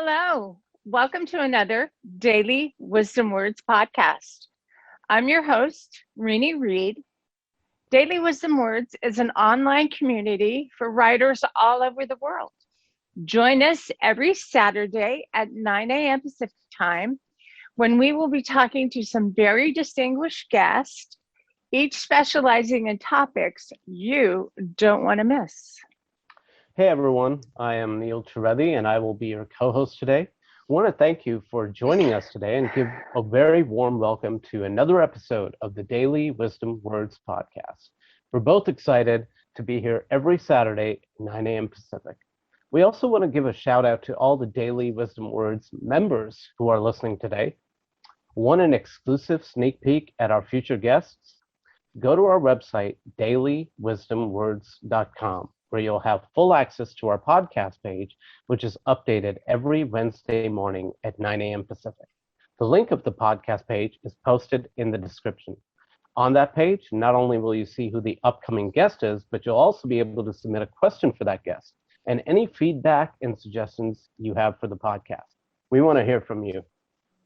Hello. Welcome to another Daily Wisdom Words podcast. I'm your host, Rini Reed. Daily Wisdom Words is an online community for writers all over the world. Join us every Saturday at 9 a.m. Pacific time when we will be talking to some very distinguished guests, each specializing in topics you don't want to miss. Hey everyone, I am Neel Trivedi and I will be your co-host today. I want to thank you for joining us today and give a very warm welcome to another episode of the Daily Wisdom Words podcast. We're both excited to be here every Saturday, 9 a.m. Pacific. We also want to give a shout out to all the Daily Wisdom Words members who are listening today. Want an exclusive sneak peek at our future guests? Go to our website, dailywisdomwords.com. where you'll have full access to our podcast page, which is updated every Wednesday morning at 9 a.m. Pacific. The link of the podcast page is posted in the description. On that page, not only will you see who the upcoming guest is, but you'll also be able to submit a question for that guest and any feedback and suggestions you have for the podcast. We want to hear from you.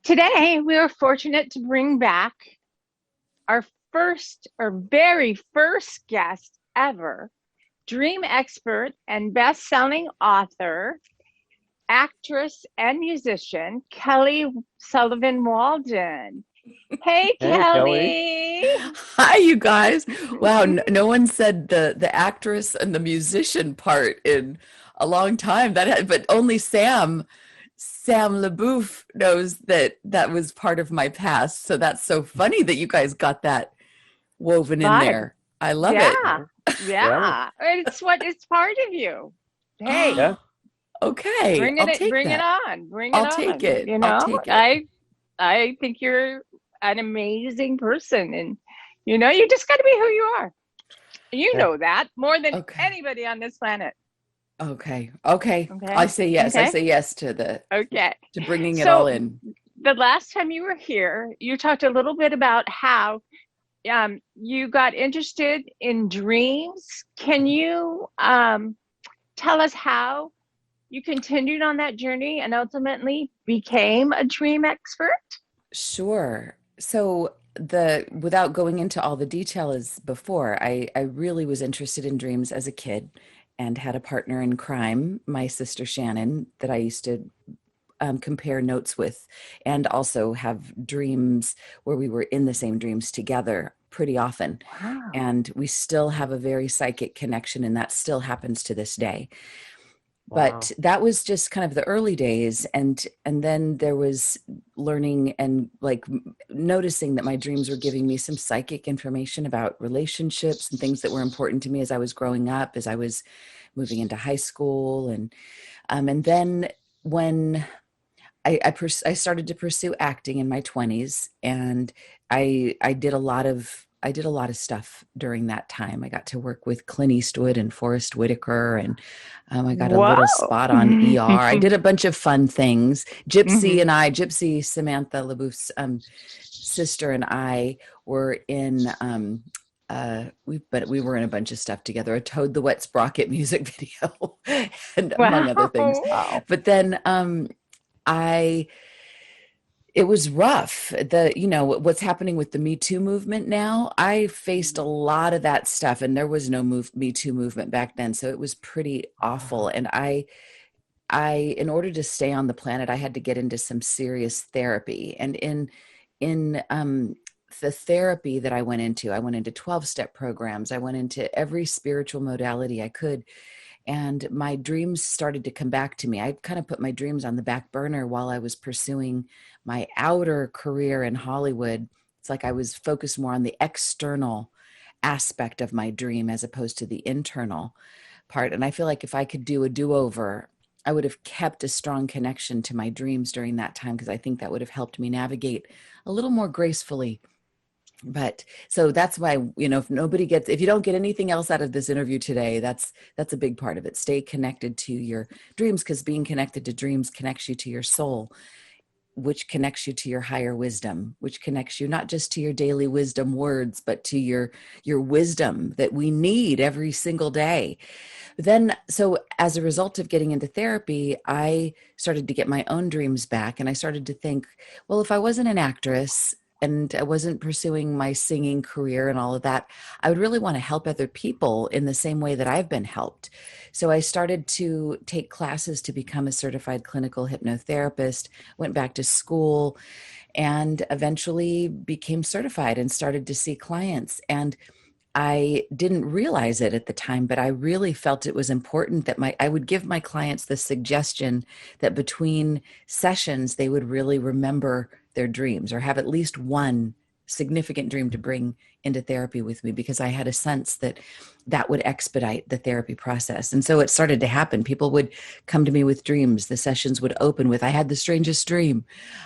Today, we are fortunate to bring back our very first guest ever, dream expert and best-selling author, actress, and musician, Kelly Sullivan Walden. Hey, Kelly. Hi, you guys. Wow, no one said the actress and the musician part in a long time. But only Sam LaBouffe knows that was part of my past. So that's so funny that you guys got that woven in there. I love it. Yeah. It's part of you. Hey. Yeah. Okay. Bring it on. I'll take it. You know, I'll take it. I think you're an amazing person, and you just got to be who you are. You know that more than anybody on this planet. Okay. I say yes. I say yes to to bringing it all in. The last time you were here, you talked a little bit about how you got interested in dreams. Can you tell us how you continued on that journey and ultimately became a dream expert? Sure. So without going into all the details before, I really was interested in dreams as a kid and had a partner in crime, my sister Shannon, that I used to compare notes with, and also have dreams where we were in the same dreams together pretty often. Wow. And we still have a very psychic connection, and that still happens to this day. Wow. But that was just kind of the early days. And then there was learning and noticing that my dreams were giving me some psychic information about relationships and things that were important to me as I was growing up, as I was moving into high school. And then when I started to pursue acting in my 20s, and I did a lot of stuff during that time. I got to work with Clint Eastwood and Forrest Whitaker, and I got a little spot on ER. I did a bunch of fun things. Gypsy Samantha LaBouffe's sister and I were in we were in a bunch of stuff together. A Toad the Wet Sprocket music video, and among other things. Wow. But then it was rough. What's happening with the Me Too movement now, I faced a lot of that stuff, and there was no Me Too movement back then. So it was pretty awful. And I, in order to stay on the planet, I had to get into some serious therapy. And in the therapy that I went into 12-step programs. I went into every spiritual modality I could. And my dreams started to come back to me. I kind of put my dreams on the back burner while I was pursuing my outer career in Hollywood. It's like I was focused more on the external aspect of my dream as opposed to the internal part. And I feel like if I could do a do-over, I would have kept a strong connection to my dreams during that time, because I think that would have helped me navigate a little more gracefully. But so that's why, if you don't get anything else out of this interview today, that's a big part of it. Stay connected to your dreams, because being connected to dreams connects you to your soul. which connects you to your higher wisdom, which connects you not just to your daily wisdom words, but to your wisdom that we need every single day. Then, so as a result of getting into therapy, I started to get my own dreams back. And I started to think, well, if I wasn't an actress and I wasn't pursuing my singing career and all of that, I would really want to help other people in the same way that I've been helped. So I started to take classes to become a certified clinical hypnotherapist, went back to school, and eventually became certified and started to see clients. And I didn't realize it at the time, but I really felt it was important that I would give my clients the suggestion that between sessions, they would really remember their dreams or have at least one significant dream to bring into therapy with me, because I had a sense that that would expedite the therapy process. And so it started to happen. People would come to me with dreams. The sessions would open with, I had the strangest dream.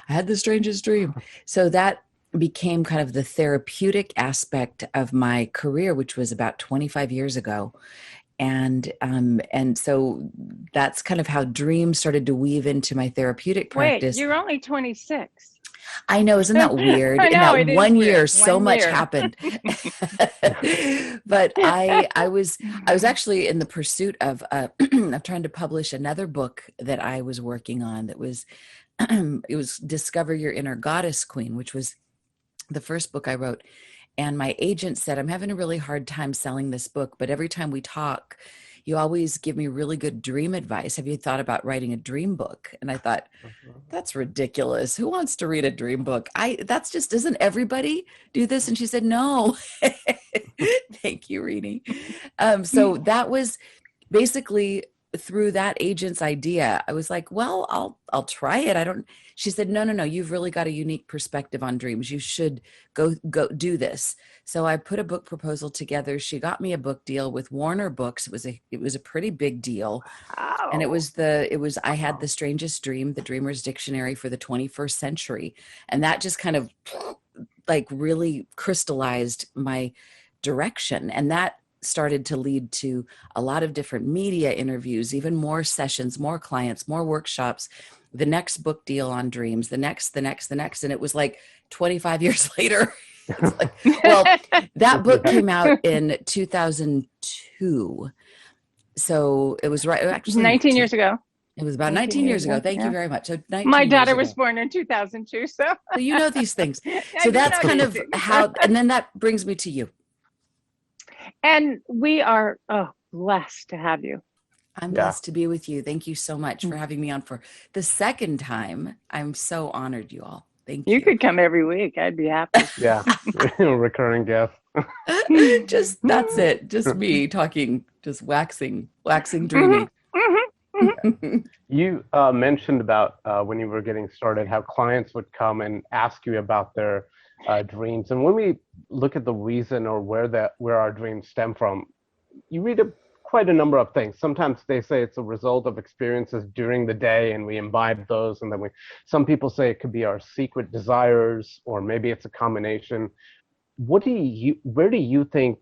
I had the strangest dream. So that became kind of the therapeutic aspect of my career, which was about 25 years ago. And so that's kind of how dreams started to weave into my therapeutic practice. Wait, you're only 26. I know, isn't that weird? I know, in that one year, so much happened. But I was actually in the pursuit of of trying to publish another book that I was working on. That was it was Discover Your Inner Goddess Queen, which was the first book I wrote. And my agent said, I'm having a really hard time selling this book, but every time we talk, you always give me really good dream advice. Have you thought about writing a dream book? And I thought, that's ridiculous. Who wants to read a dream book? That's just, doesn't everybody do this? And she said, no. Thank you, Rini. So that was basically through that agent's idea. I was like, well, I'll try it. She said, no, you've really got a unique perspective on dreams. You should go do this. So I put a book proposal together. She got me a book deal with Warner Books. It was a pretty big deal. Wow. And I had the strangest dream, the Dreamer's Dictionary for the 21st century. And that just kind of like really crystallized my direction. And that started to lead to a lot of different media interviews, even more sessions, more clients, more workshops, the next book deal on dreams, the next. And it was like 25 years later. It's like, well, that book came out in 2002. So it was actually 19 years ago. It was about 19 years ago. Thank you very much. So my daughter was born in 2002. So you know these things. So that's kind of how, and then that brings me to you. And we are blessed to have you. I'm blessed to be with you. Thank you so much for having me on for the second time. I'm so honored, you all. Thank you. You could come every week. I'd be happy. Yeah, recurring guest. That's it. Just me talking, just waxing dreamy. You mentioned about when you were getting started, how clients would come and ask you about their dreams. And when we look at the reason or where our dreams stem from, you read quite a number of things. Sometimes they say it's a result of experiences during the day and we imbibe those. And then some people say it could be our secret desires, or maybe it's a combination. Where do you think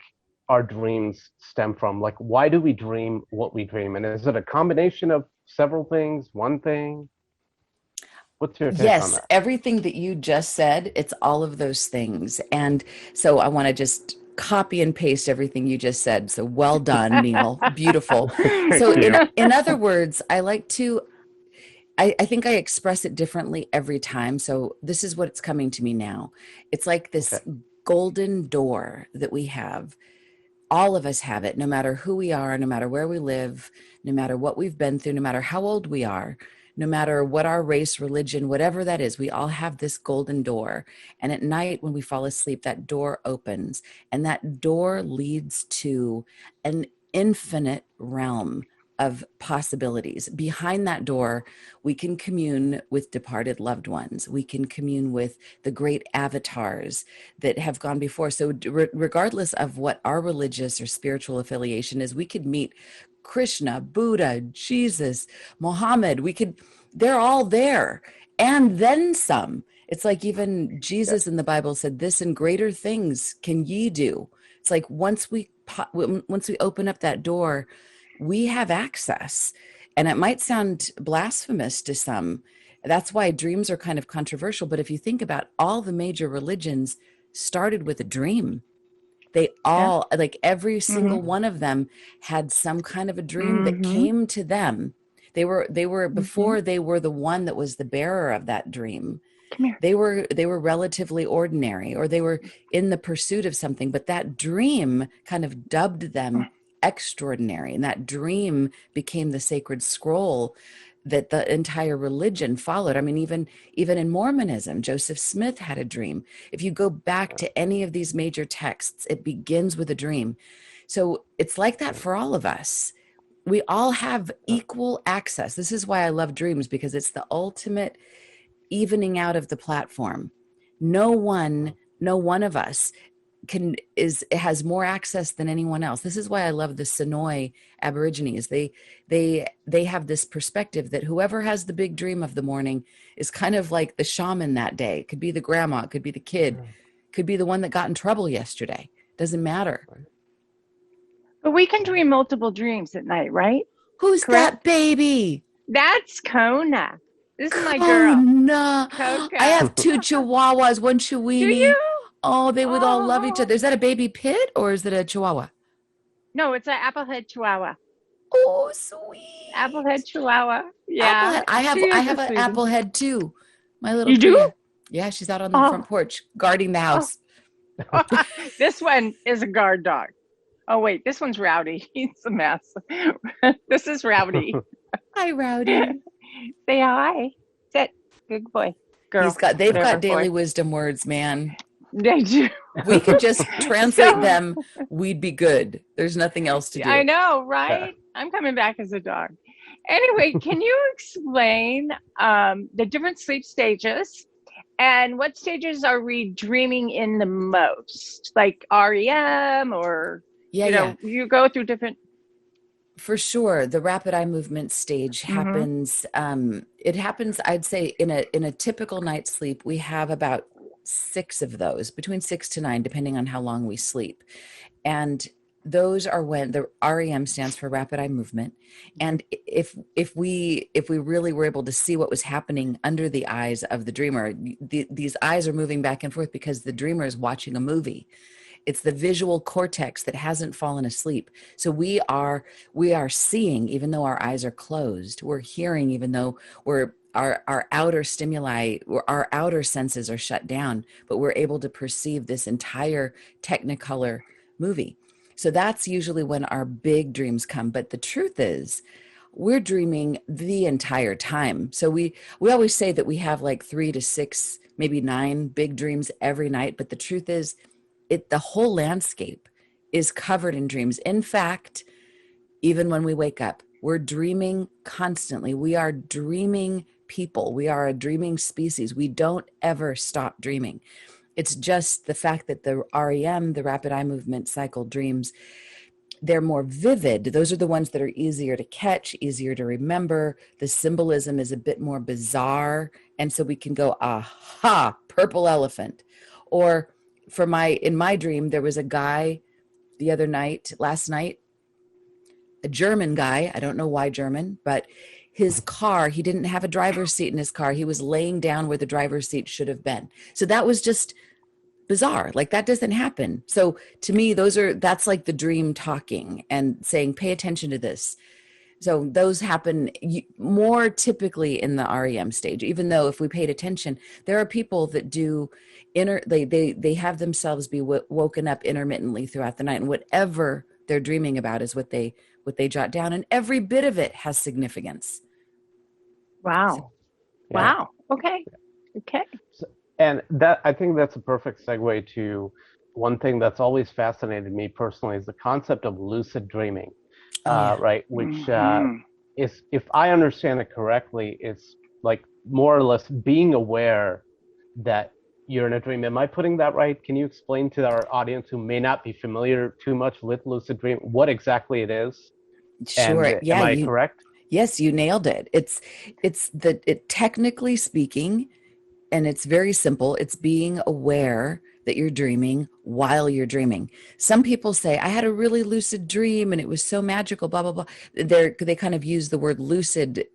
our dreams stem from? Like, why do we dream what we dream? And is it a combination of several things, one thing? What's your take on that? Everything that you just said, it's all of those things. And so I want to just copy and paste everything you just said. So well done, Neel. Beautiful. So in other words, I think I express it differently every time. So this is what's coming to me now. It's like this golden door that we have. All of us have it, no matter who we are, no matter where we live, no matter what we've been through, no matter how old we are, no matter what our race, religion, whatever that is, we all have this golden door. And at night when we fall asleep, that door opens, and that door leads to an infinite realm of possibilities. Behind that door, we can commune with departed loved ones. We can commune with the great avatars that have gone before. So regardless of what our religious or spiritual affiliation is, we could meet Krishna, Buddha, Jesus, Muhammad. They're all there. And then some. It's like even Jesus in the Bible said, this and greater things can ye do. It's like once we open up that door, we have access. And it might sound blasphemous to some, That's why dreams are kind of controversial. But if you think about all the major religions started with a dream. They all, like every single one of them had some kind of a dream that came to them. They were before they were the one that was the bearer of that dream. Come here. They were relatively ordinary, or they were in the pursuit of something, but that dream kind of dubbed them extraordinary. And that dream became the sacred scroll that the entire religion followed. I mean, even in Mormonism, Joseph Smith had a dream. If you go back to any of these major texts, it begins with a dream. So it's like that for all of us. We all have equal access. This is why I love dreams, because it's the ultimate evening out of the platform. No one of us has more access than anyone else. This is why I love the Sonoy Aborigines. They have this perspective that whoever has the big dream of the morning is kind of like the shaman that day. It could be the grandma, it could be the kid, could be the one that got in trouble yesterday. Doesn't matter. But we can dream multiple dreams at night, right? Who's Correct? that baby? That's Kona. This is my girl. No. Coco. I have 2 chihuahuas, 1 chiweenie. Do you? Oh, they would all love each other. Is that a baby pit or is it a chihuahua? No, it's an applehead chihuahua. Oh, sweet. Applehead chihuahua. Yeah. Applehead. I have an applehead too. My little You do? Priya. Yeah, she's out on the front porch guarding the house. This one is a guard dog. Oh, wait, this one's Rowdy. He's a mess. This is Rowdy. Hi, Rowdy. Say hi. Sit. Good boy. Girl. They've got daily wisdom words, man. They do. We could just translate them. We'd be good. There's nothing else to do. I know, right? I'm coming back as a dog. Anyway, can you explain the different sleep stages and what stages are we dreaming in the most? Like REM or, you go through different. For sure. The rapid eye movement stage happens. It happens, I'd say, in a typical night's sleep, we have about 6 of those, between 6 to 9, depending on how long we sleep. And those are when the REM stands for rapid eye movement. And if we really were able to see what was happening under the eyes of the dreamer, these eyes are moving back and forth because the dreamer is watching a movie. It's the visual cortex that hasn't fallen asleep. So we are seeing, even though our eyes are closed. We're hearing, even though our outer stimuli, our outer senses are shut down, but we're able to perceive this entire technicolor movie. So that's usually when our big dreams come. But the truth is, we're dreaming the entire time. So we always say that we have like 3 to 6, maybe 9 big dreams every night. But the truth is, the whole landscape is covered in dreams. In fact, even when we wake up, we're dreaming constantly. We are dreaming people. We are a dreaming species. We don't ever stop dreaming. It's just the fact that the REM, the rapid eye movement cycle dreams, they're more vivid. Those are the ones that are easier to catch, easier to remember. The symbolism is a bit more bizarre. And so we can go, aha, purple elephant. Or in my dream, there was a guy last night, a German guy. I don't know why German, but his car, he didn't have a driver's seat in his car. He was laying down where the driver's seat should have been. So that was just bizarre. Like, that doesn't happen. So to me, that's like the dream talking and saying, pay attention to this. So those happen more typically in the REM stage, even though if we paid attention, there are people that do they have themselves be woken up intermittently throughout the night, and whatever they're dreaming about is what they jot down, and every bit of it has significance. Wow. So, wow. Okay. And that, I think that's a perfect segue to one thing that's always fascinated me personally, is the concept of lucid dreaming. Right, which is, if I understand it correctly, it's like more or less being aware that you're in a dream. Am I putting that right? Can you explain to our audience who may not be familiar too much with lucid dream what exactly it is? Sure. And, am I correct? Yes, you nailed it. It's technically speaking, and it's very simple. It's being aware that you're dreaming while you're dreaming. Some people say, I had a really lucid dream and it was so magical, blah, blah, blah. They kind of use the word lucid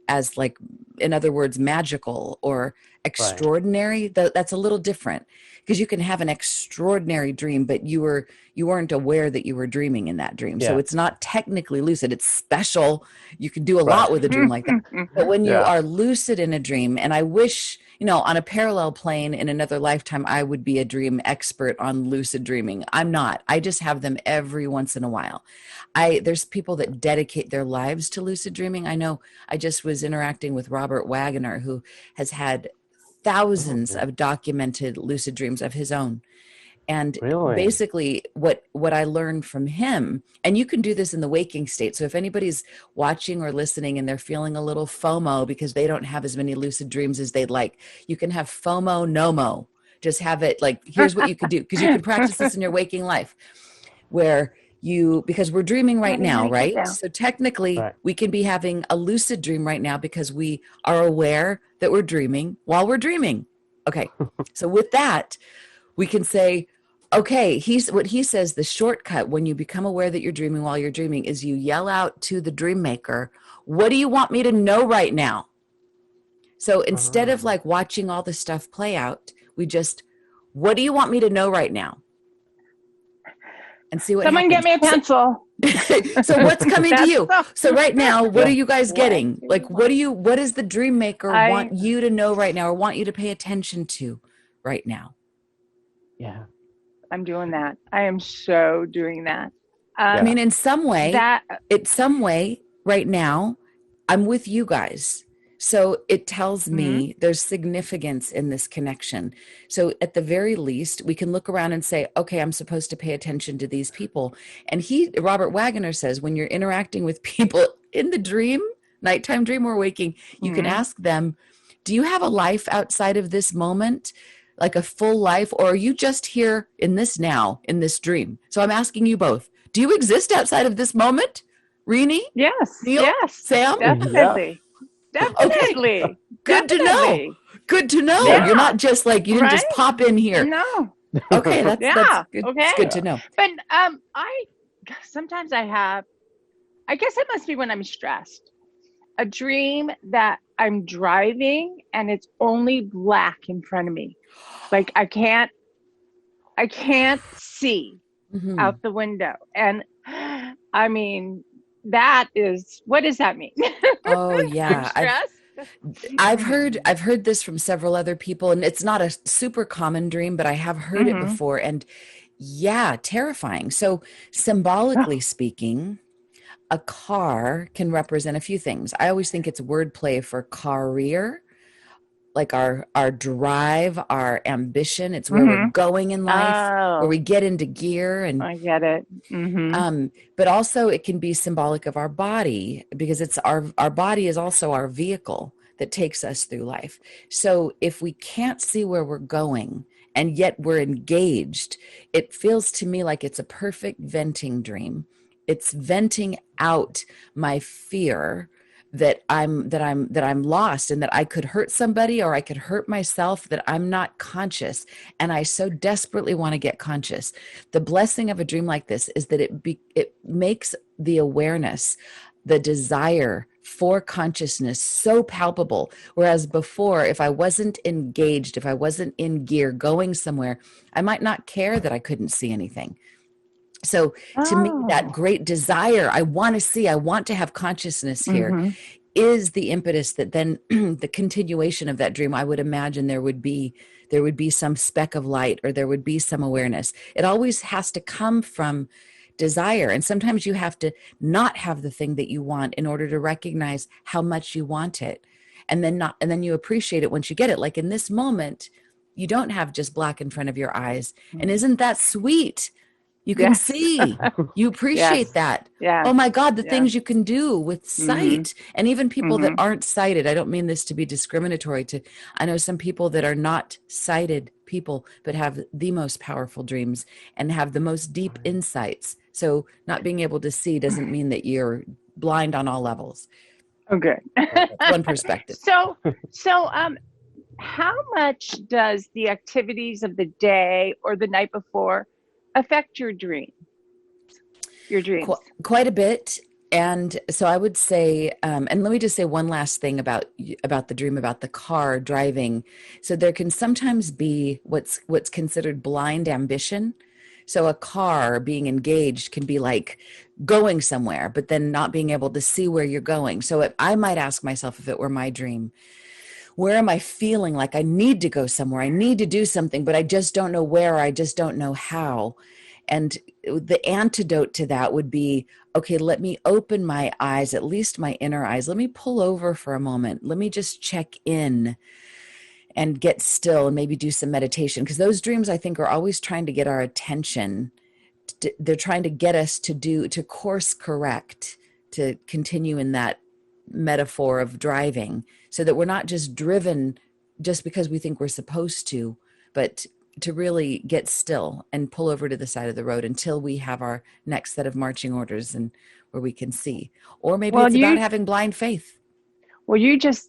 as like in other words, magical or extraordinary, that's a little different, because you can have an extraordinary dream, but you weren't aware that you were dreaming in that dream. So it's not technically lucid. It's special. You can do a lot with a dream like that. But when you are lucid in a dream, and I wish, on a parallel plane in another lifetime, I would be a dream expert on lucid dreaming. I'm not. I just have them every once in a while. There's people that dedicate their lives to lucid dreaming. I know I just was interacting with Robert Wagner, who has had thousands of documented lucid dreams of his own. And basically what I learned from him, and you can do this in the waking state. So if anybody's watching or listening and they're feeling a little FOMO because they don't have as many lucid dreams as they'd like, you can have FOMO, NOMO. Just have it like, here's what you could do, because you can practice this in your waking life, where because we're dreaming right now, right? So technically we can be having a lucid dream right now because we are aware that we're dreaming while we're dreaming. Okay. So with that, we can say, okay, what he says, the shortcut when you become aware that you're dreaming while you're dreaming is you yell out to the dream maker, what do you want me to know right now? So instead of like watching all the stuff play out, we just, what do you want me to know right now? And see what Someone happens. Get me a pencil. So what's coming to you? So right now, what are you guys getting? Like, what does the dream maker want you to know right now, or want you to pay attention to right now? Yeah. I'm doing that. I am so doing that. I mean, in some way right now, I'm with you guys. So it tells me there's significance in this connection. So at the very least, we can look around and say, okay, I'm supposed to pay attention to these people. And Robert Wagner says, when you're interacting with people in the dream, nighttime dream or waking, you can ask them, do you have a life outside of this moment? Like a full life? Or are you just here in this now, in this dream? So I'm asking you both, do you exist outside of this moment? Rini? Yes. Neel? Yes. Sam? Definitely. Definitely. Okay. Good to know. Good to know. Yeah. You're not just like, you didn't just pop in here. No. Okay. That's good. Okay. It's good to know. But sometimes I guess it must be when I'm stressed, a dream that I'm driving and it's only black in front of me. Like I can't see out the window. And I mean, what does that mean? Oh yeah. I've heard this from several other people, and it's not a super common dream, but I have heard it before, and terrifying. So symbolically speaking, a car can represent a few things. I always think it's wordplay for career, like our drive, our ambition. It's where we're going in life, where we get into gear. And I get it. But also it can be symbolic of our body, because it's our body is also our vehicle that takes us through life. So if we can't see where we're going and yet we're engaged, it feels to me like it's a perfect venting dream. It's venting out my fear that I'm lost, and that I could hurt somebody or I could hurt myself, that I'm not conscious, and I so desperately want to get conscious. The blessing of a dream like this is that it makes the awareness, the desire for consciousness so palpable. Whereas before, if I wasn't engaged, if I wasn't in gear going somewhere, I might not care that I couldn't see anything. So to me, that great desire, I want to see, I want to have consciousness here, is the impetus that then the continuation of that dream, I would imagine there would be some speck of light, or there would be some awareness. It always has to come from desire. And sometimes you have to not have the thing that you want in order to recognize how much you want it. And then you appreciate it once you get it. Like in this moment, you don't have just black in front of your eyes. And isn't that sweet? You can see, you appreciate that. Yeah. Oh my God, the things you can do with sight. And even people that aren't sighted, I don't mean this to be discriminatory I know some people that are not sighted people, but have the most powerful dreams and have the most deep insights. So not being able to see doesn't mean that you're blind on all levels. Okay. One perspective. So, how much does the activities of the day or the night before affect your dreams? Quite a bit. And so I would say, and let me just say one last thing about the dream about the car driving. So there can sometimes be what's considered blind ambition. So a car being engaged can be like going somewhere, but then not being able to see where you're going. So I might ask myself, if it were my dream, where am I feeling like I need to go somewhere? I need to do something, but I just don't know where, or I just don't know how. And the antidote to that would be, okay, let me open my eyes, at least my inner eyes. Let me pull over for a moment. Let me just check in and get still and maybe do some meditation. Because those dreams, I think, are always trying to get our attention. They're trying to get us to course correct, to continue in that metaphor of driving, so that we're not just driven just because we think we're supposed to, but to really get still and pull over to the side of the road until we have our next set of marching orders and where we can see. Or maybe it's about having blind faith. Well, you just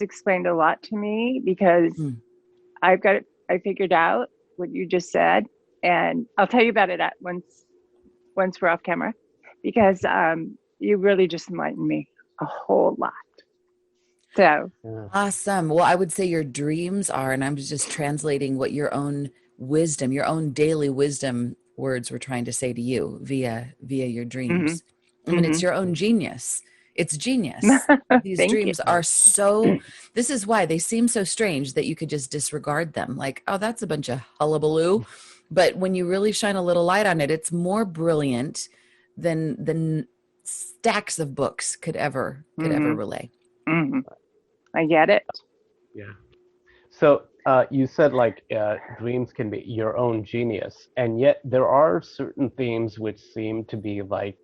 explained a lot to me, because I figured out what you just said, and I'll tell you about it once we're off camera, because you really just enlightened me a whole lot. So awesome. Well, I would say your dreams are, and I'm just translating what your own wisdom, your own daily wisdom words were trying to say to you via your dreams. I mean, it's your own genius. It's genius. These dreams are so, this is why they seem so strange that you could just disregard them. Like, oh, that's a bunch of hullabaloo. But when you really shine a little light on it, it's more brilliant than stacks of books could ever relay. I get it. Yeah. So you said like dreams can be your own genius, and yet there are certain themes which seem to be like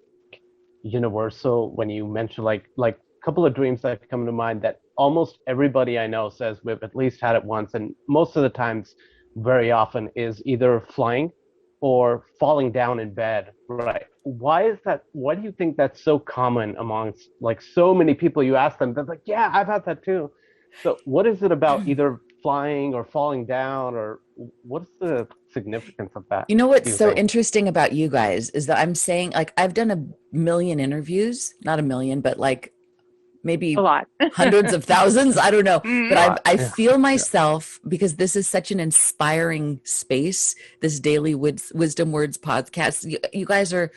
universal. When you mention like a couple of dreams that come to mind that almost everybody I know says we've at least had it once, and most of the times, very often, is either flying or falling down in bed. Right. Why is that? Why do you think that's so common amongst like so many people? You ask them, they're like, yeah, I've had that too. So what is it about either flying or falling down, or what's the significance of that? You know what's so interesting about you guys is that I'm saying, like, I've done a million interviews, not a million, but like maybe a lot, hundreds of thousands. I don't know, but I feel myself, because this is such an inspiring space, this daily wisdom words podcast. You guys are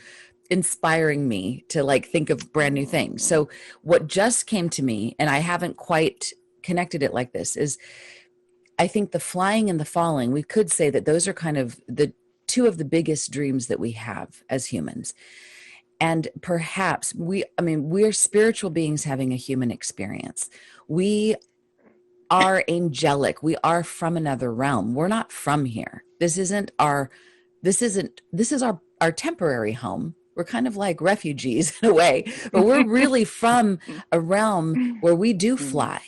inspiring me to like think of brand new things. So what just came to me, and I haven't quite connected it like this, is I think the flying and the falling, we could say that those are kind of the two of the biggest dreams that we have as humans. And perhaps we're spiritual beings having a human experience. We are angelic. We are from another realm. We're not from here. This is our temporary home. We're kind of like refugees in a way, but we're really from a realm where we do fly.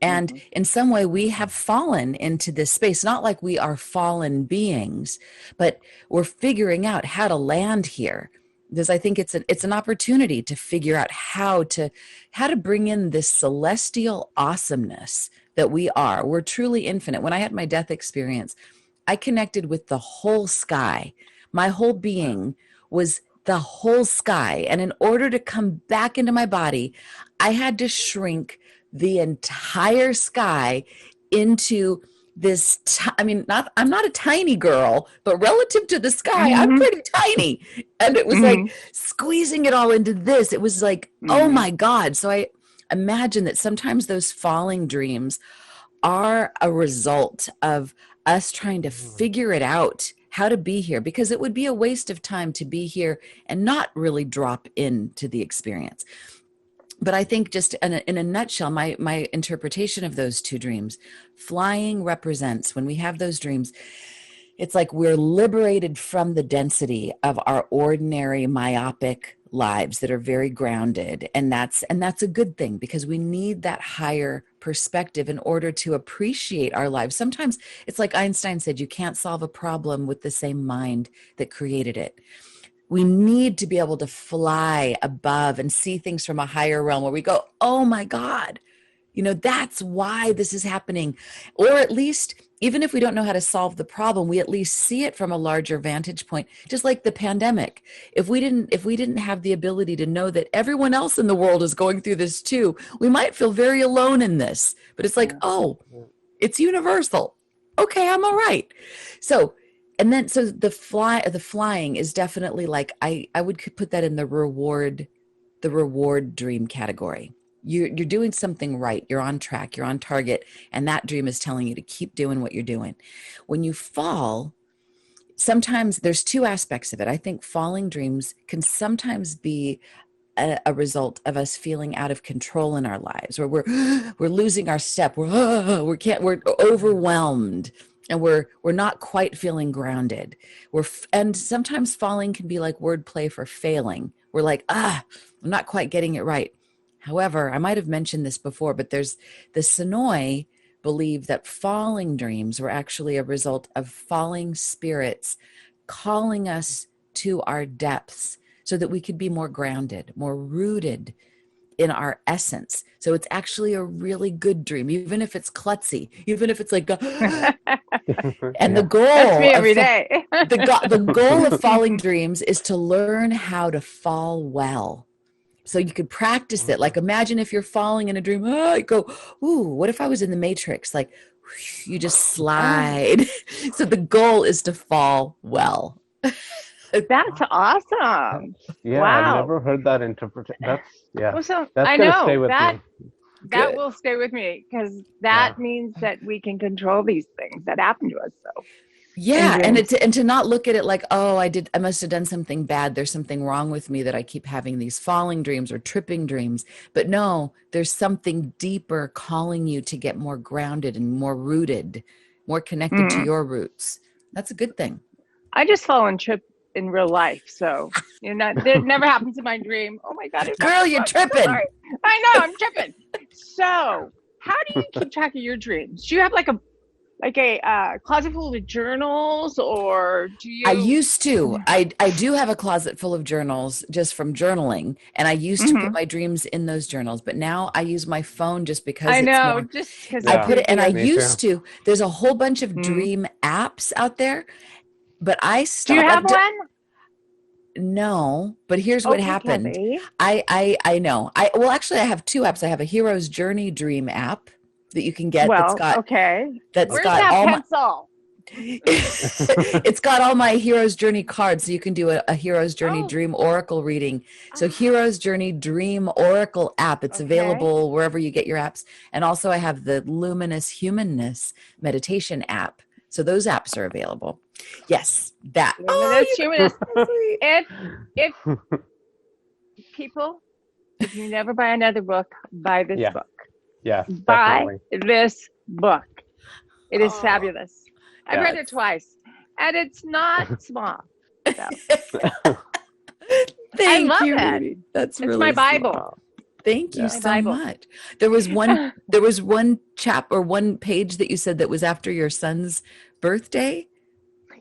And in some way we have fallen into this space, not like we are fallen beings, but we're figuring out how to land here. Because I think it's an opportunity to figure out how to bring in this celestial awesomeness that we are. We're truly infinite. When I had my death experience, I connected with the whole sky. My whole being was the whole sky. And in order to come back into my body, I had to shrink the entire sky into this, I'm not a tiny girl, but relative to the sky, I'm pretty tiny. And it was like squeezing it all into this. It was like, oh my God. So I imagine that sometimes those falling dreams are a result of us trying to figure it out, how to be here, because it would be a waste of time to be here and not really drop into the experience. But I think just in a nutshell, my interpretation of those two dreams, flying represents, when we have those dreams, it's like we're liberated from the density of our ordinary myopic lives that are very grounded. And that's a good thing, because we need that higher perspective in order to appreciate our lives. Sometimes it's like Einstein said, you can't solve a problem with the same mind that created it. We need to be able to fly above and see things from a higher realm where we go, oh my God, that's why this is happening. Or at least even if we don't know how to solve the problem, we at least see it from a larger vantage point, just like the pandemic. If we didn't have the ability to know that everyone else in the world is going through this too, we might feel very alone in this. But it's like, oh, it's universal. Okay, I'm all right. So, and then so the flying is definitely like I would put that in the reward dream category. You're doing something right. You're on track. You're on target. And that dream is telling you to keep doing what you're doing. When you fall, sometimes there's two aspects of it. I think falling dreams can sometimes be a result of us feeling out of control in our lives, where we're losing our step. We're overwhelmed, and we're not quite feeling grounded. And sometimes falling can be like wordplay for failing. We're like, I'm not quite getting it right. However, I might have mentioned this before, but there's the Sonoy believe that falling dreams were actually a result of falling spirits calling us to our depths so that we could be more grounded, more rooted in our essence. So it's actually a really good dream, even if it's klutzy, even if it's like, and the goal That's me every day. The goal of falling dreams is to learn how to fall well. So you could practice it. Like imagine if you're falling in a dream, you go, ooh, what if I was in the Matrix? Like you just slide. So the goal is to fall well. That's awesome. Yeah, wow. I've never heard that interpretation. That's Well, so that's I gonna know stay with that me. that will stay with me, because that means that we can control these things that happen to us. So yeah, and to not look at it like, oh, I must have done something bad. There's something wrong with me that I keep having these falling dreams or tripping dreams. But no, there's something deeper calling you to get more grounded and more rooted, more connected to your roots. That's a good thing. I just fall and trip in real life, so it never happens in my dream. Oh my God, girl, you're tripping. Sorry. I know, I'm tripping. So, how do you keep track of your dreams? Do you have like a closet full of journals, or do you? I used to. I do have a closet full of journals just from journaling, and I used to put my dreams in those journals. But now I use my phone just because I know, it's just because I put it. And I Me used too. to. There's a whole bunch of dream apps out there, but I stopped. Do you have one? No, but here's what happened. Kelly. I know. Well, actually, I have two apps. I have a Hero's Journey Dream app that you can get. Well, That's Where's got that all pencil? It's got all my Hero's Journey cards, so you can do a Hero's Journey Dream Oracle reading. So Hero's Journey Dream Oracle app, it's available wherever you get your apps. And also I have the Luminous Humanness meditation app. So those apps are available. Yes, that. Humanist. If people, if you never buy another book, buy this book. Yeah, buy definitely. this book. It is fabulous. I've read it twice, and it's not small. So. Thank I love you, it. Rudy. That's it's really my Bible. Small. Thank you so Bible. much. There was one one page that you said that was after your son's birthday.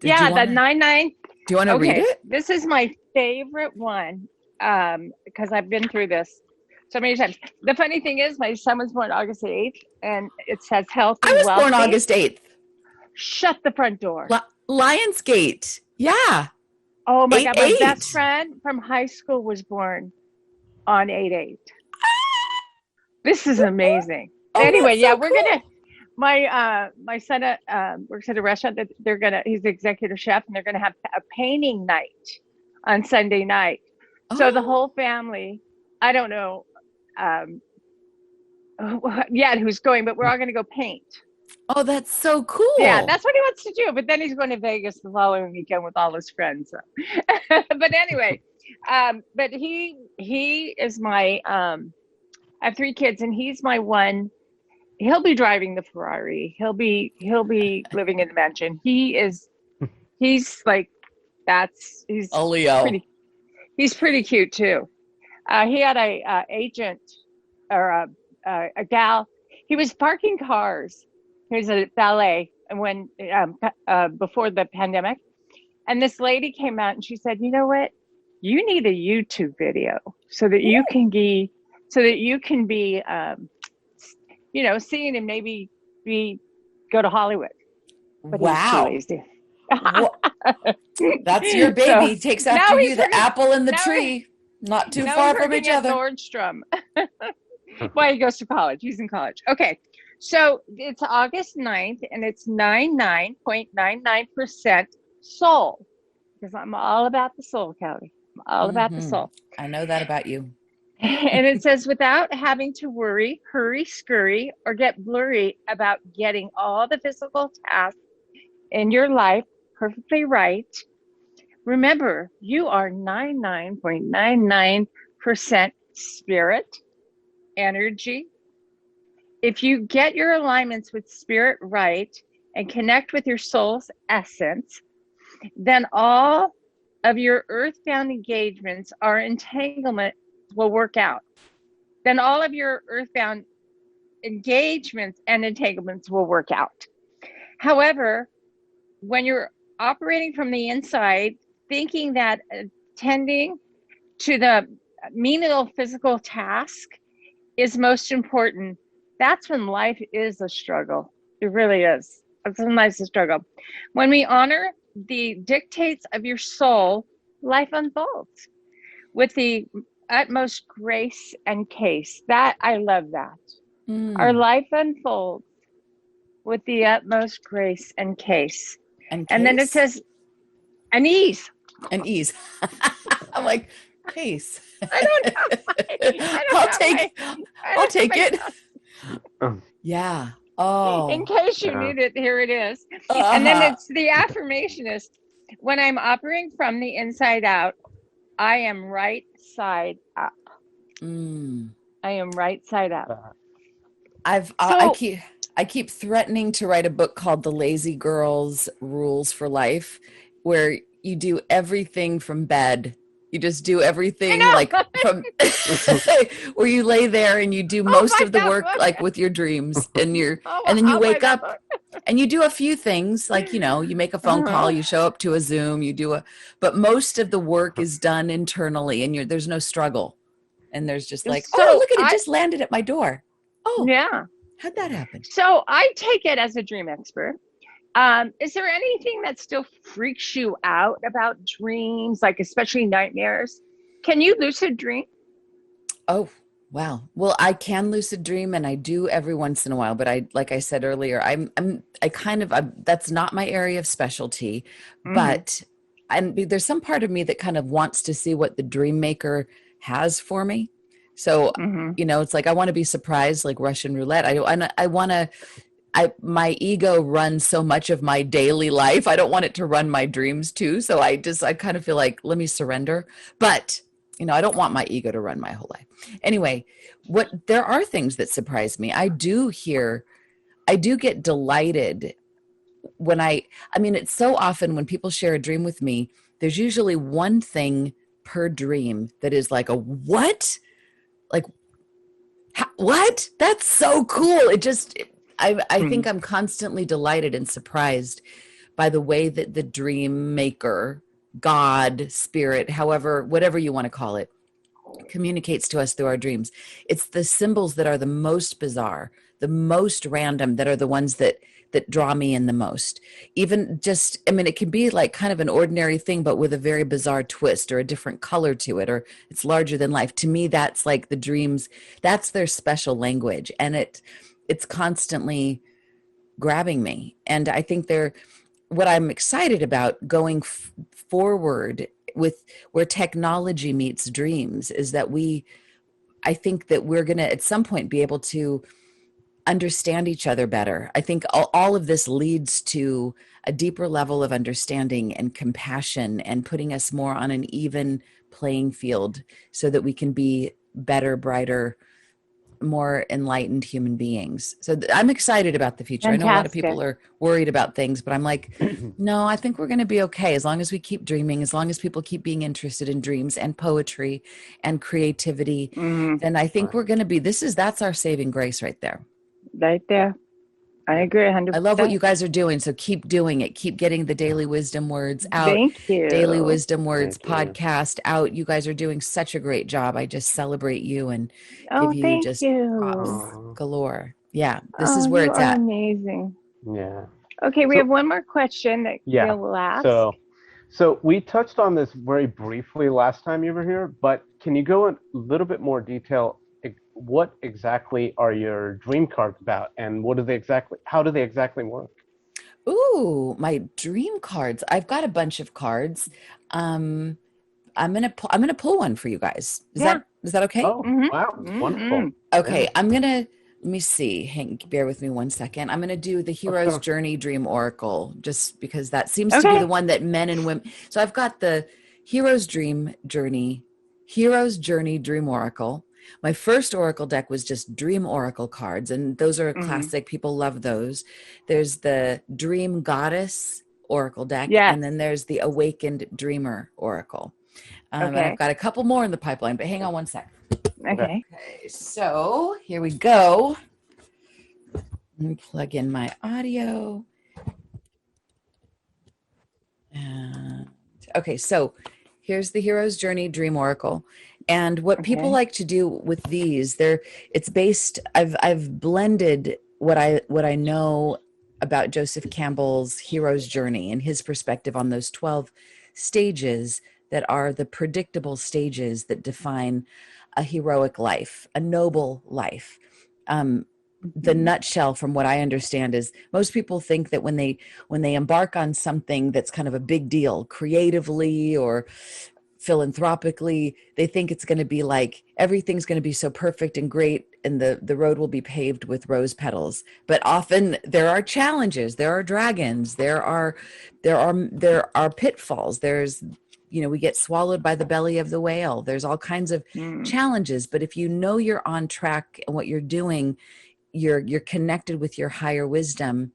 The 9/9. Do you want to read it? This is my favorite one, because I've been through this so many times. The funny thing is, my son was born August 8th, and it says healthy, I was wealthy. born August 8th. Shut the front door. Lionsgate. Yeah. Oh my God, my best friend from high school was born on 8/8. This is amazing. Anyway, so we're cool. gonna. My son works at a restaurant that he's the executive chef, and they're gonna have a painting night on Sunday night. So the whole family, I don't know yet who's going, but we're all gonna go paint. Oh, that's so cool. Yeah, that's what he wants to do. But then he's going to Vegas the following weekend with all his friends. So. But anyway, but he is my, I have 3 kids, and he's my one. He'll be driving the Ferrari. He'll be living in the mansion. He's like, he's a Leo. He's pretty cute too. He had a agent or a gal. He was parking cars. He was a valet, and when before the pandemic, and this lady came out and she said, "You know what? You need a YouTube video so that you can be, seen and maybe go to Hollywood." but he was too Wow. lazy. That's your baby. So, Takes now after you, he's the working- apple and the now he- tree. Not too now far he's from working each at other. Nordstrom. Well, he goes to college. He's in college. Okay. So it's August 9th, and it's 99.99% soul, because I'm all about the soul, Kelly. I'm all about the Mhm. soul. I know that about you. And it says, without having to worry, hurry, scurry, or get blurry about getting all the physical tasks in your life perfectly right, remember, you are 99.99% spirit energy. If you get your alignments with spirit right and connect with your soul's essence, then all of your earthbound engagements or entanglement will work out. Then all of your earthbound engagements and entanglements will work out. However, when you're operating from the inside, thinking that attending to the menial physical task is most important, that's when life is a struggle. It really is. Sometimes a struggle. When we honor the dictates of your soul, life unfolds with the utmost grace and case. That, I love that. Our life unfolds with the utmost grace and case. And then it says, and ease. And ease. I'm like, case. I don't know. I'll take it. Yeah. Oh. In case you need it, here it is. And then it's the affirmation is, when I'm operating from the inside out, I am right side up. I am right side up. I keep threatening to write a book called The Lazy Girl's Rules for Life, where you do everything from bed. You just do everything like from where you lay there and you do most of the work like with your dreams and and then you wake up and you do a few things like, you make a phone call, you show up to a Zoom, but most of the work is done internally and there's no struggle. And there's just like, oh, look at it, just landed at my door. Oh, yeah. How'd that happen? So I take it as a dream expert. Is there anything that still freaks you out about dreams, like especially nightmares? Can you lucid dream? Oh, wow. Well, I can lucid dream and I do every once in a while, but like I said earlier, that's not my area of specialty, but there's some part of me that kind of wants to see what the dream maker has for me. So, it's like, I want to be surprised, like Russian roulette. My ego runs so much of my daily life. I don't want it to run my dreams too. So I kind of feel like, let me surrender. But, I don't want my ego to run my whole life. Anyway, there are things that surprise me. I do get delighted when it's so often when people share a dream with me, there's usually one thing per dream that is like a what? Like, what? That's so cool. I think I'm constantly delighted and surprised by the way that the dream maker, God, spirit, whatever you want to call it, communicates to us through our dreams. It's the symbols that are the most bizarre, the most random, that are the ones that draw me in the most. Even just, it can be like kind of an ordinary thing, but with a very bizarre twist or a different color to it, or it's larger than life. To me, that's like the dreams, that's their special language. And it's constantly grabbing me. And I think what I'm excited about going forward with where technology meets dreams is that I think that we're going to at some point be able to understand each other better. I think all of this leads to a deeper level of understanding and compassion and putting us more on an even playing field so that we can be better, brighter, more enlightened human beings. So I'm excited about the future. Fantastic. I know a lot of people are worried about things, but I'm like, no, I think we're going to be okay as long as we keep dreaming, as long as people keep being interested in dreams and poetry and creativity. Then I think we're going to be, that's our saving grace right there. Right there. I agree 100%. I love what you guys are doing. So keep doing it. Keep getting the Daily Wisdom Words out. Thank you. Daily Wisdom Words podcast out. You guys are doing such a great job. I just celebrate you and give you just props galore. Yeah, this is where it's at. Amazing. Yeah. Okay, we have one more question that Neel will ask. So we touched on this very briefly last time you were here, but can you go in a little bit more detail? What exactly are your dream cards about, and how do they exactly work? Ooh, my dream cards. I've got a bunch of cards. I'm gonna pull one for you guys. Is that okay? Oh, wow, wonderful. Okay, let me see. Bear with me one second. I'm going to do the Hero's Journey Dream Oracle, just because that seems to be the one that men and women. So I've got the Hero's Journey Dream Oracle. My first Oracle deck was just Dream Oracle cards, and those are a classic. People love those. There's the Dream Goddess Oracle deck, and then there's the Awakened Dreamer Oracle. And I've got a couple more in the pipeline, but hang on one sec. Okay, so here we go. Let me plug in my audio. Okay, so here's the Hero's Journey Dream Oracle. And what people like to do with these, it's based, I've blended what I know about Joseph Campbell's Hero's Journey and his perspective on those 12 stages that are the predictable stages that define a heroic life, a noble life. The nutshell, from what I understand, is most people think that when they embark on something that's kind of a big deal, creatively or philanthropically, they think it's going to be like everything's going to be so perfect and great, and the road will be paved with rose petals. But often there are challenges, there are dragons, there are pitfalls. There's, we get swallowed by the belly of the whale. There's all kinds of challenges. But if you know you're on track and what you're doing, you're connected with your higher wisdom,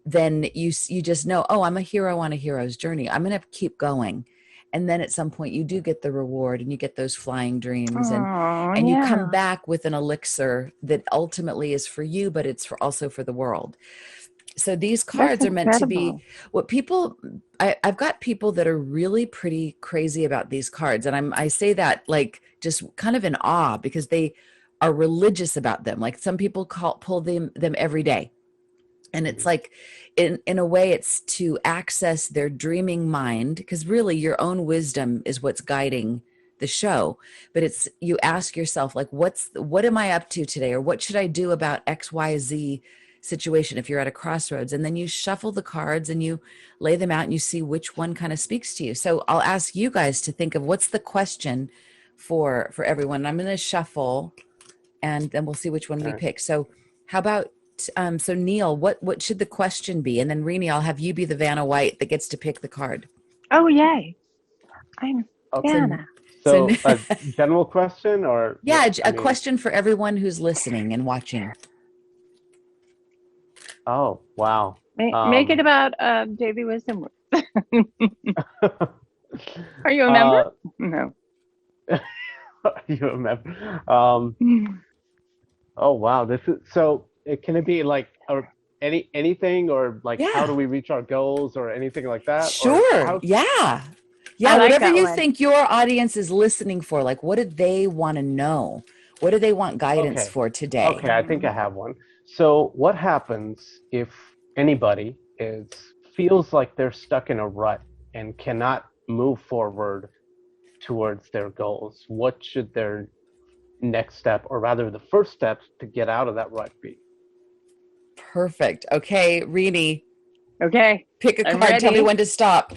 then you just know, oh, I'm a hero on a hero's journey. I'm going to keep going. And then at some point you do get the reward and you get those flying dreams, and you come back with an elixir that ultimately is for you, but it's also for the world. So these cards are meant to be what people, I've got people that are really pretty crazy about these cards. And I say that like just kind of in awe, because they are religious about them. Like some people pull them every day. And it's like, in a way, it's to access their dreaming mind, because really your own wisdom is what's guiding the show. But it's, you ask yourself, like, what am I up to today? Or what should I do about XYZ situation if you're at a crossroads? And then you shuffle the cards and you lay them out and you see which one kind of speaks to you. So I'll ask you guys to think of what's the question for everyone. I'm going to shuffle and then we'll see which one we pick. So how about so Neel, what should the question be? And then Rini, I'll have you be the Vanna White that gets to pick the card. Oh, yay. I'm Vanna. So a general question, or? Yeah, question for everyone who's listening and watching. Oh, wow. Make it about daily wisdom. Are you a member? No. Are you a member? Oh, wow. This is so. Can it be like anything, or like how do we reach our goals, or anything like that? Sure. Yeah. Whatever you think your audience is listening for, like what do they want to know? What do they want guidance for today? Okay, I think I have one. So what happens if anybody feels like they're stuck in a rut and cannot move forward towards their goals? What should their next step, or rather the first step to get out of that rut be? Perfect. Okay, Rini. Okay. Pick a card. Ready. Tell me when to stop.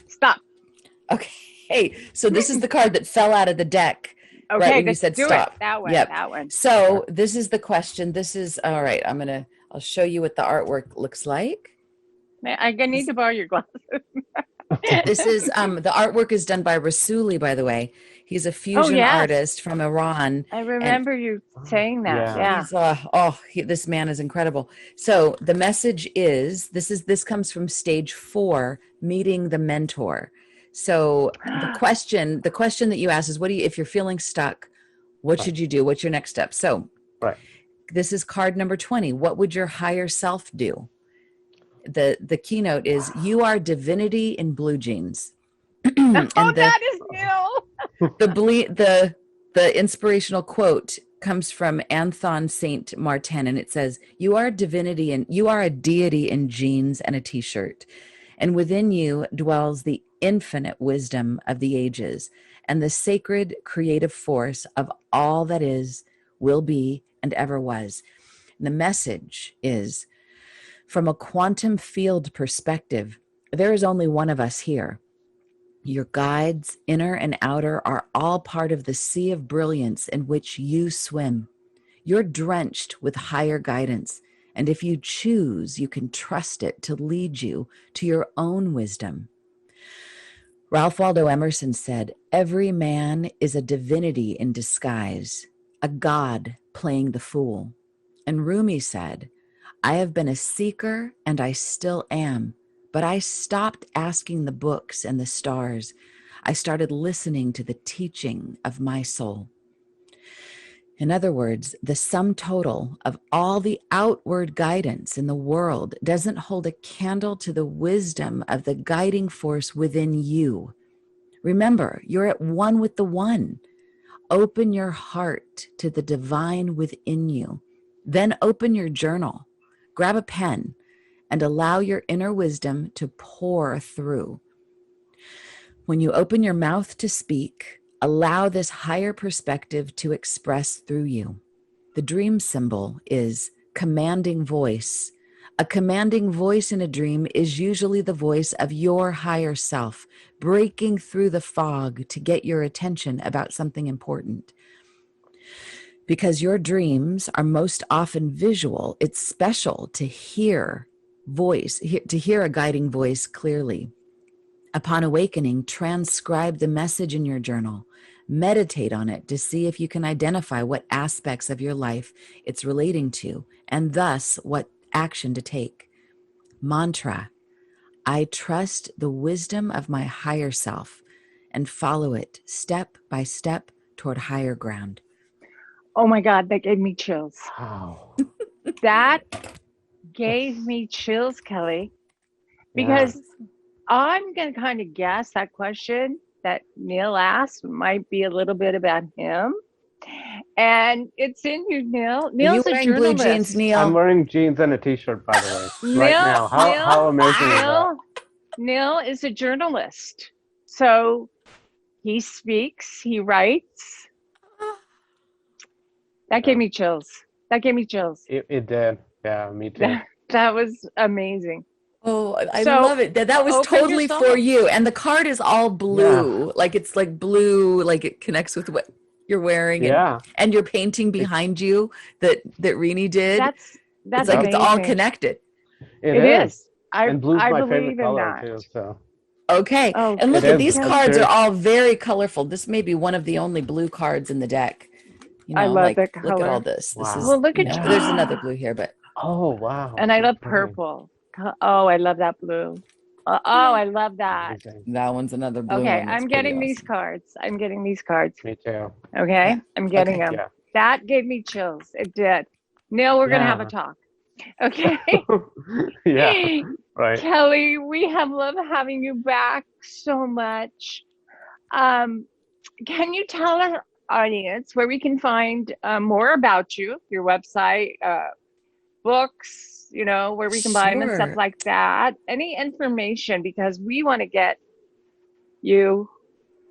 Stop. Okay. So this is the card that fell out of the deck. Okay, right when you said stop. That one. Yep. That one. So this is the question. This is all right. I'll show you what the artwork looks like. I need to borrow your glasses. This is the artwork is done by Rasuli, by the way. He's a fusion artist from Iran. I remember you saying that. Yeah. This man is incredible. So the message is this comes from stage 4, meeting the mentor. So the question that you ask is, if you're feeling stuck, what should you do? What's your next step? So this is card number 20. What would your higher self do? The keynote is, you are divinity in blue jeans. That is Neel. The inspirational quote comes from Anthon Saint Martin, and it says, "You are a divinity, and you are a deity in jeans and a t-shirt, and within you dwells the infinite wisdom of the ages and the sacred creative force of all that is, will be, and ever was." And the message is, from a quantum field perspective, there is only one of us here. Your guides, inner and outer, are all part of the sea of brilliance in which you swim. You're drenched with higher guidance, and if you choose, you can trust it to lead you to your own wisdom. Ralph Waldo Emerson said, "Every man is a divinity in disguise, a god playing the fool." And Rumi said, "I have been a seeker and I still am. But I stopped asking the books and the stars. I started listening to the teaching of my soul." In other words, the sum total of all the outward guidance in the world doesn't hold a candle to the wisdom of the guiding force within you. Remember, you're at one with the one. Open your heart to the divine within you. Then open your journal, grab a pen, and allow your inner wisdom to pour through. When you open your mouth to speak, allow this higher perspective to express through you. The dream symbol is commanding voice. A commanding voice in a dream is usually the voice of your higher self, breaking through the fog to get your attention about something important. Because your dreams are most often visual, it's special to hear a guiding voice clearly. Upon awakening, transcribe the message in your journal. Meditate on it to see if you can identify what aspects of your life it's relating to, and thus what action to take. Mantra: I trust the wisdom of my higher self and follow it step by step toward higher ground. Oh my God, that gave me chills. Wow. That gave me chills, Kelly, because I'm going to kind of guess that question that Neel asked might be a little bit about him. And it's in you, Neel. Neel's Are you a wearing blue journalist. jeans, Neel? I'm wearing jeans and a t-shirt, by the way, right now. How amazing is that? Neel is a journalist. So he speaks, he writes. That gave me chills. That gave me chills. It did. Yeah, me too. That was amazing. Oh, I love it. That was totally for you. And the card is all blue. Yeah. Like it's like blue, like it connects with what you're wearing. Yeah. And your painting behind you that Rini did. That's it's like amazing. It's all connected. It is. And blue's my favorite color too. So. Okay. Oh, and look at these cards are all very colorful. This may be one of the only blue cards in the deck. You know, I love the color. Look at all this. Wow. This is, well, look at you. There's another blue here, but oh wow! And I love purple. Oh, I love that blue. Oh, I love that. That one's another blue. Okay, I'm getting these cards. I'm getting these cards. Me too. Okay, I'm getting them. Yeah. That gave me chills. It did. Neel, we're gonna have a talk. Okay. Yeah. Right. Kelly, we have loved having you back so much. Can you tell our audience where we can find more about you, your website, books, you know, where we can buy them and stuff like that? Any information, because we want to get you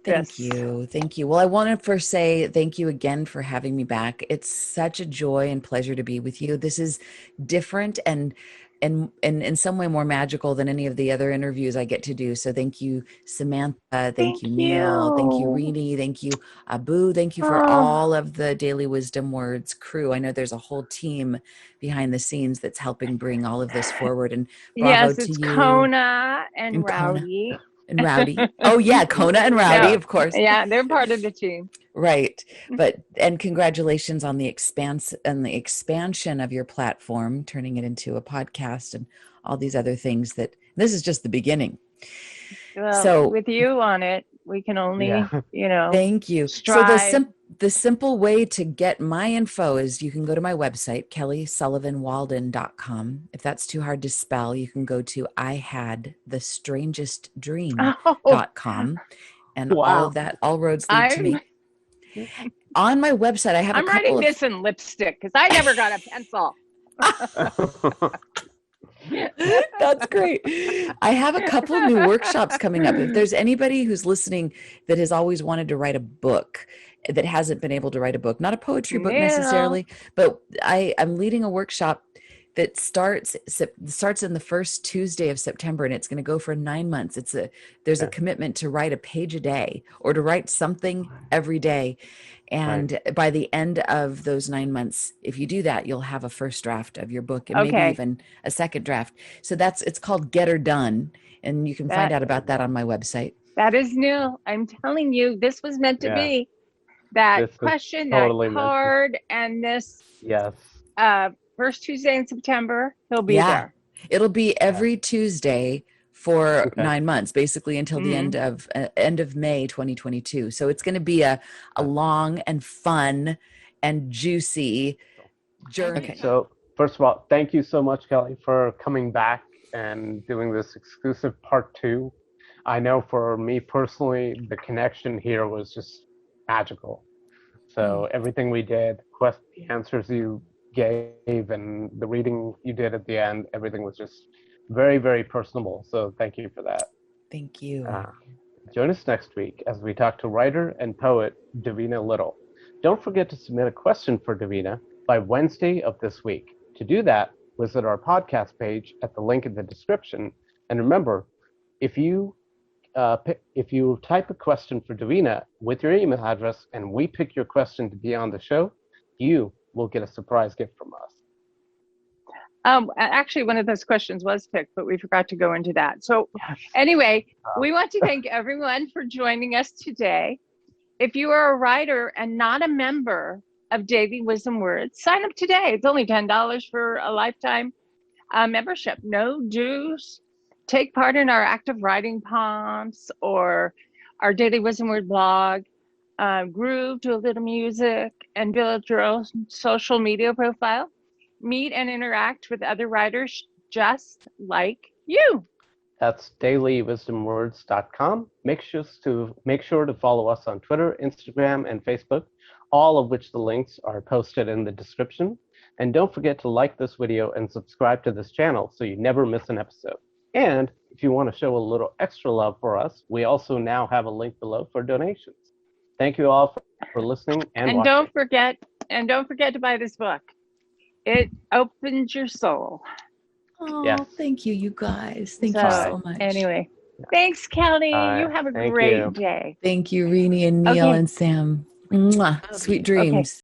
Thank you. Well, I want to first say thank you again for having me back. It's such a joy and pleasure to be with you. This is different and in some way more magical than any of the other interviews I get to do. So thank you, Samantha. Thank you, Neel. Thank you, Rini. Thank you, Abu. Thank you for all of the Daily Wisdom Words crew. I know there's a whole team behind the scenes that's helping bring all of this forward. And bravo to you. Yes, it's Kona and Rowdy. And Rowdy. Oh yeah, Kona and Rowdy, of course. Yeah, they're part of the team. Right. And congratulations on the expansion of your platform, turning it into a podcast and all these other things. That this is just the beginning. Well, so with you on it, we can only, Thank you. Strive. So the simple way to get my info is you can go to my website, kellysullivanwalden.com. If that's too hard to spell, you can go to ihadthestrangestdream.com. And all of that, all roads lead to me. on my website, I have I'm writing this in lipstick because I never got a pencil. That's great. I have a couple of new workshops coming up. If there's anybody who's listening that has always wanted to write a book that hasn't been able to write a book, not a poetry book necessarily, but I'm leading a workshop that starts in the first Tuesday of September, and it's going to go for 9 months. There's a commitment to write a page a day or to write something every day. And by the end of those 9 months, if you do that, you'll have a first draft of your book and maybe even a second draft. So it's called Get Her Done. And you can find out about that on my website. That is new. I'm telling you, this was meant to be. That question, totally that card, and this first Tuesday in September, he'll be there. It'll be every Tuesday for 9 months, basically until the end of May 2022. So it's going to be a long and fun and juicy journey. Okay. So first of all, thank you so much, Kelly, for coming back and doing this exclusive part 2. I know for me personally, the connection here was just magical. So everything we did, the answers you gave and the reading you did at the end, everything was just very, very personable. So thank you for that. Thank you. Join us next week as we talk to writer and poet Davina Lytle. Don't forget to submit a question for Davina by Wednesday of this week. To do that, visit our podcast page at the link in the description. And remember, if you type a question for Davina with your email address and we pick your question to be on the show, you will get a surprise gift from us. Actually, one of those questions was picked, but we forgot to go into that. So anyway, we want to thank everyone for joining us today. If you are a writer and not a member of Daily Wisdom Words, sign up today. It's only $10 for a lifetime membership. No dues. Take part in our active writing prompts or our Daily Wisdom Word blog. Groove, do a little music, and build your own social media profile. Meet and interact with other writers just like you. That's dailywisdomwords.com. Make sure to follow us on Twitter, Instagram, and Facebook, all of which the links are posted in the description. And don't forget to like this video and subscribe to this channel so you never miss an episode. And if you want to show a little extra love for us, we also now have a link below for donations. Thank you all for listening and watching. Don't forget to buy this book. It opens your soul. Oh, thank you, you guys. Thank you so much. Anyway, thanks, Kelly. You have a great day. Thank you, Rini and Neel and Sam. Mwah. Sweet dreams.